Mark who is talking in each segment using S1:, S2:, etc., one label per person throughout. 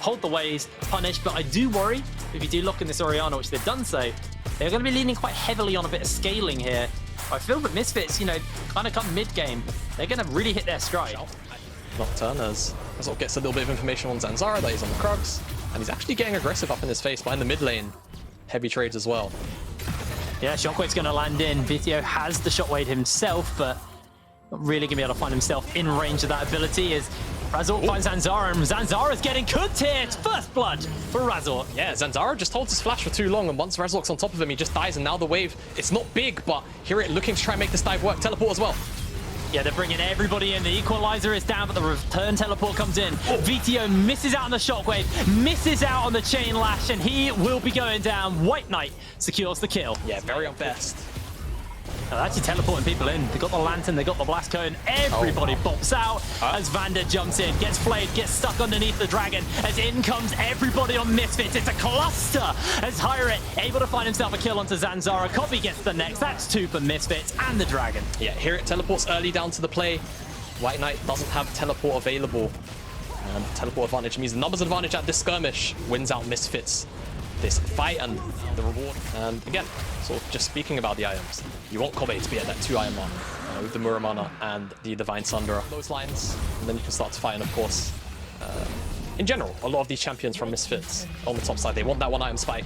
S1: hold the waves, punish, but I do worry if you do lock in this Orianna, which they've done so, they're going to be leaning quite heavily on a bit of scaling here. I feel that Misfits, you know, kind of come mid-game, they're going to really hit their stride.
S2: Nocturne as Razork gets a little bit of information on Zanzara that he's on the Krugs, and he's actually getting aggressive up in his face behind the mid lane. Heavy trades as well.
S1: Yeah, Shockwave's going to land in. Vithio has the Shockwave himself, but not really going to be able to find himself in range of that ability as Razork finds Zanzara, and Zanzara's getting cooked here. It's first blood for Razork.
S2: Yeah, Zanzara just holds his flash for too long, and once Razork's on top of him, he just dies, and now the wave, it's not big, but here it looking to try and make this dive work. Teleport as well.
S1: Yeah, they're bringing everybody in. The equalizer is down, but the return teleport comes in. Vithio misses out on the Shockwave, misses out on the Chain Lash, and he will be going down. White Knight secures the kill.
S2: Yeah, very on best.
S1: They're actually teleporting people in. They got the Lantern, they got the Blast Cone. Everybody pops out as Vander jumps in, gets flayed, gets stuck underneath the Dragon. As in comes everybody on Misfits. It's a cluster as Hyrit able to find himself a kill onto Zanzara. Copy gets the next. That's 2 for Misfits and the Dragon.
S2: Yeah, here it teleports early down to the play. White Knight doesn't have teleport available. And teleport advantage means the numbers advantage at this skirmish wins out Misfits this fight and the reward. And again, sort of just speaking about the items, you want Kobe to be at that 2 item mark with the Muramana and the Divine Sunder. Those lines, and then you can start to fight. And of course, in general, a lot of these champions from Misfits on the top side, they want that 1 item spike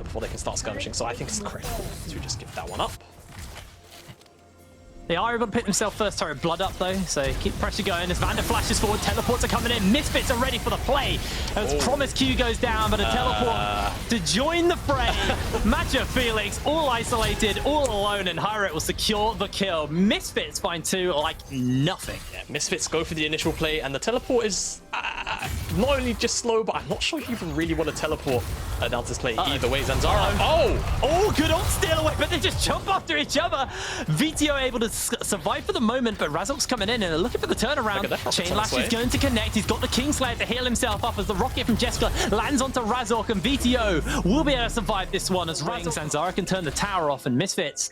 S2: before they can start skirmishing. So I think it's critical to just give that one up.
S1: They are able to pick themselves first turret blood up though, so keep pressure going as Vander flashes forward, teleports are coming in, Misfits are ready for the play. As Promise Q goes down, but a teleport to join the fray. Matcha Felix, all isolated, all alone, and Hyrit will secure the kill. Misfits find 2 like nothing.
S2: Yeah, Misfits go for the initial play, and the teleport is not only just slow, but I'm not sure if you even really want to teleport down to this play either way. Zanzara,
S1: oh, good old steal away, but they just jump after each other. Vithio able to survive for the moment, but Razork's coming in and they're looking for the turnaround. Chain Lash is going to connect. He's got the Kingslayer to heal himself up as the rocket from Jessica lands onto Razork, and Vithio will be able to survive this one as Zanzara can turn the tower off, and Misfits.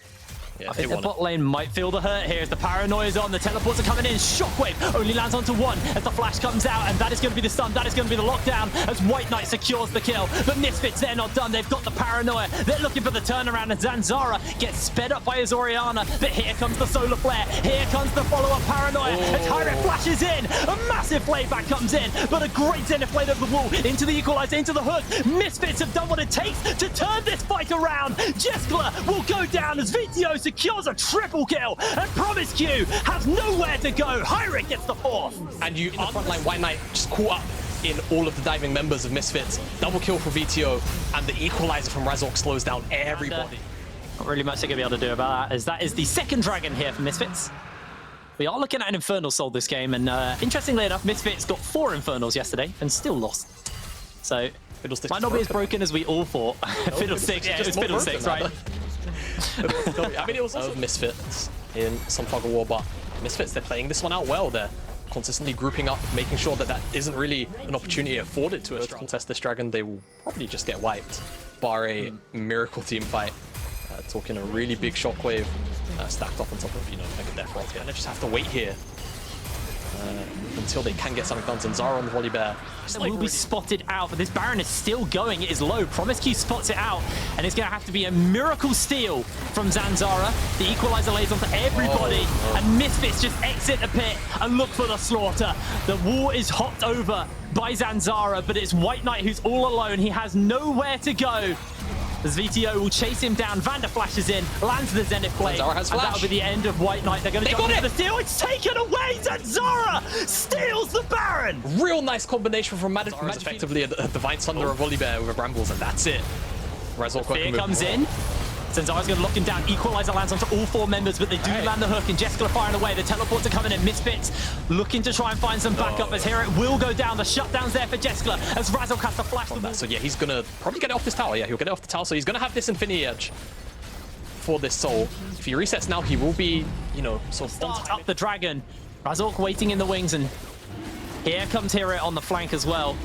S2: Yeah,
S1: I think the bot lane might feel the hurt here as the paranoia's on. The teleports are coming in. Shockwave only lands onto 1 as the flash comes out, and that is going to be the stun. That is going to be the lockdown as White Knight secures the kill. But Misfits, they're not done. They've got the paranoia. They're looking for the turnaround, and Zanzara gets sped up by his Orianna. But here comes the solar flare. Here comes the follow-up paranoia as Hyrit flashes in. A massive playback comes in, but a great Zenith blade over the wall into the equalizer, into the hook. Misfits have done what it takes to turn this fight around. Jessica will go down as Vithio secures a triple kill, and Promise Q has nowhere to go. Hyrit gets the 4th.
S2: And you in the front line, White Knight just caught up in all of the diving members of Misfits. Double kill for Vithio, and the equalizer from Razork slows down everybody.
S1: Not really much they're going to be able to do about that, as that is the 2nd Dragon here for Misfits. We are looking at an Infernal Soul this game, and interestingly enough, Misfits got 4 Infernals yesterday and still lost. So, might not be as broken as we all thought. Fiddlesticks, yeah, it's Fiddlesticks, right?
S2: I mean, it was also Misfits in some fog of war, but Misfits, they're playing this one out well. They're consistently grouping up, making sure that that isn't really an opportunity afforded to us to contest this Dragon. They will probably just get wiped, bar a miracle team fight. Talking a really big Shockwave stacked up on top of, Mega Death Roll. And they just have to wait here until they can get something done. Zanzara on the Volley Bear.
S1: Will be spotted out, but this Baron is still going. It is low. Promise Q spots it out, and it's going to have to be a miracle steal from Zanzara. The equalizer lays onto everybody, and Misfits just exit the pit and look for the slaughter. The wall is hopped over by Zanzara, but it's White Knight who's all alone. He has nowhere to go. As Vithio will chase him down, Vander flashes in, lands the Zenith Blade, and that'll be the end of White Knight. They're going to jump into the steal. It's taken away! Zanzara steals the Baron!
S2: Real nice combination from Magic. Effectively a Divine Sunder or Volley Bear with a Brambles, and that's it.
S1: Fear comes in. Zanzara's going to lock him down. Equalizer lands onto all 4 members, but they do land the hook, and Jessica firing away. The teleports are coming in. Misfits looking to try and find some backup as here it will go down. The shutdown's there for Jessica as Razork has to flash them.
S2: So yeah, he's going to probably get it off this tower. Yeah, he'll get it off the tower. So he's going to have this Infinity Edge for this Soul. If he resets now, he will be, sort of
S1: start up the Dragon. Razork waiting in the wings, and here comes Hero on the flank as well.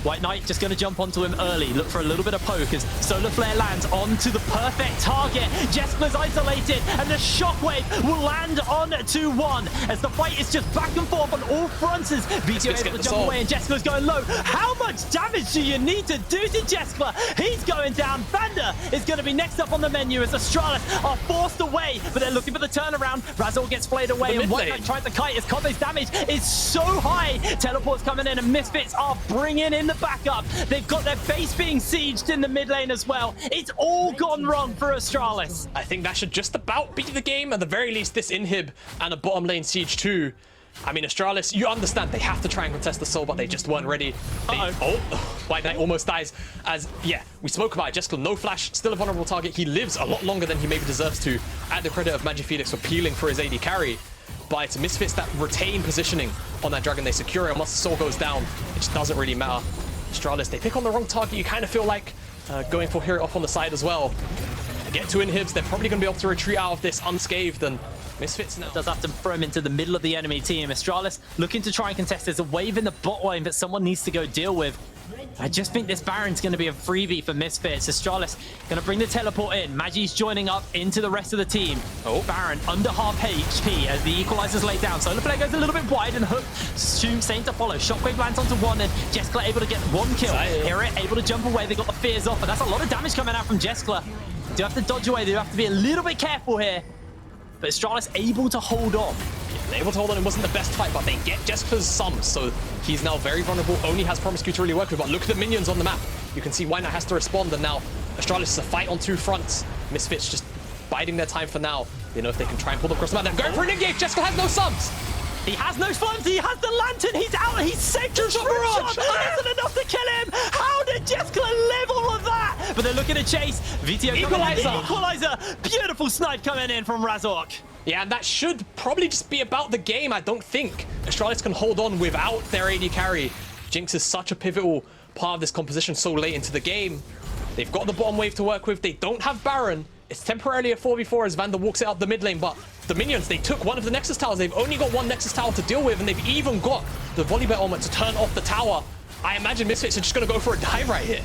S1: White Knight just going to jump onto him early. Look for a little bit of poke as Solar Flare lands onto the perfect target. Jeskler's isolated, and the Shockwave will land on 2-1 as the fight is just back and forth on all fronts as BTO able to jump away and Jeskler's going low. How much damage do you need to do to Jeskler? He's going down. Vander is going to be next up on the menu as Astralis are forced away, but they're looking for the turnaround. Razor gets flayed away, and White Knight tries to kite as Kobe's damage is so high. Teleport's coming in, and Misfits are bringing in the backup. They've got their base being sieged in the mid lane as well. It's all gone wrong for Astralis.
S2: I think that should just about beat the game. At the very least, this inhib and a bottom lane siege too. I mean, Astralis, you understand they have to try and contest the soul, but they just weren't ready. White Knight almost dies as, yeah, we spoke about it. Jeskler, no flash, still a vulnerable target. He lives a lot longer than he maybe deserves to, at the credit of MagiFelix for peeling for his AD carry. But it's Misfits that retain positioning on that dragon. They secure it, and once the soul goes down, it just doesn't really matter. Astralis, they pick on the wrong target. You kind of feel like going for Hero off on the side as well. They get two inhibs. They're probably going to be able to retreat out of this unscathed, and Misfits now
S1: does have to throw him into the middle of the enemy team. Astralis looking to try and contest. There's a wave in the bot lane that someone needs to go deal with. I just think this Baron's going to be a freebie for Misfits. Astralis going to bring the teleport in. Magi's joining up into the rest of the team. Baron under half HP as the equalizers lay down. Solar Flare goes a little bit wide and Hook assumes same to follow. Shockwave lands onto one and Jeskler able to get one kill. Hera able to jump away. They got the fears off, but that's a lot of damage coming out from Jeskler. Do have to dodge away. They have to be a little bit careful here. But Astralis able to hold on.
S2: Able to hold on. It wasn't the best fight, but they get Jeskler's sums, so he's now very vulnerable. Only has Promiscue to really work with, but look at the minions on the map. You can see White Knight has to respond, and now Astralis is a fight on two fronts. Misfits just biding their time for now. They know if they can try and pull them across the map. They're going for an engage. Jeskler has no sums.
S1: He has no funds. He has the lantern. He's out. He's saved the shot. That isn't enough to kill him. How did Jeskler live all of that? But they're looking to chase. VTO equalizer. Beautiful snipe coming in from Razork.
S2: Yeah, and that should probably just be about the game. I don't think Astralis can hold on without their AD carry. Jinx is such a pivotal part of this composition so late into the game. They've got the bottom wave to work with. They don't have Baron. It's temporarily a 4v4 as Vander walks it out the mid lane, but the minions, they took one of the Nexus towers. They've only got one Nexus tower to deal with, and they've even got the Volleyball element to turn off the tower. I imagine Misfits are just going to go for a dive right here.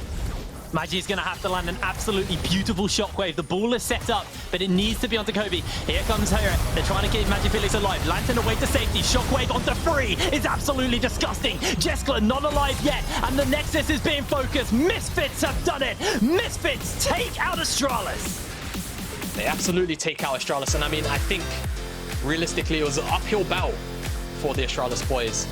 S1: Magi's going to have to land an absolutely beautiful Shockwave. The ball is set up, but it needs to be onto Kobe. Here comes Hera. They're trying to keep MagiFelix alive. Lantern away to safety. Shockwave onto 3 is absolutely disgusting. Jeskler not alive yet, and the Nexus is being focused. Misfits have done it. Misfits take out Astralis.
S2: They absolutely take out Astralis, and I mean, I think realistically it was an uphill battle for the Astralis boys.